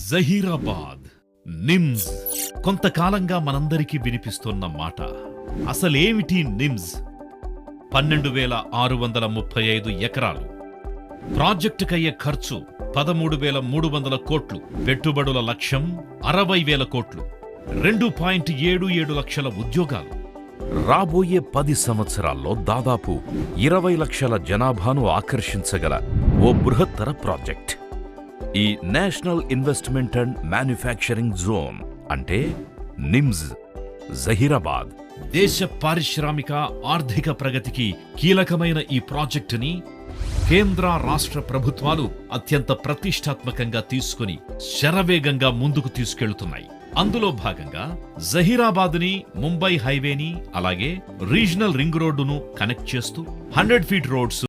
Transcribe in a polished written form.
జహీరాబాద్ నిమ్స్ కొంతకాలంగా మనందరికీ వినిపిస్తున్న మాట. అసలేమిటి నిమ్స్? 12,635 ఎకరాలు. ప్రాజెక్టుకయ్యే ఖర్చు 13,300 కోట్లు. పెట్టుబడుల లక్ష్యం 60,000 కోట్లు. 2.77 లక్షల ఉద్యోగాలు. రాబోయే 10 సంవత్సరాల్లో దాదాపు 20 లక్షల జనాభాను ఆకర్షించగల ఓ బృహత్తర ప్రాజెక్ట్. ఈ national investment and manufacturing zone అంటే నిమ్స్ జహీరాబాద్ దేశ పారిశ్రామిక ఆర్థిక ప్రగతికి కీలకమైన ఈ ప్రాజెక్టుని కేంద్ర రాష్ట్ర ప్రభుత్వాలు అత్యంత ప్రతిష్టాత్మకంగా తీసుకుని శరవేగంగా ముందుకు తీసుకెళ్తున్నాయి. అందులో భాగంగా జహీరాబాద్ని ముంబై హైవేని అలాగే రీజనల్ రింగ్ రోడ్డును కనెక్ట్ చేస్తూ 100 ఫీట్ రోడ్స్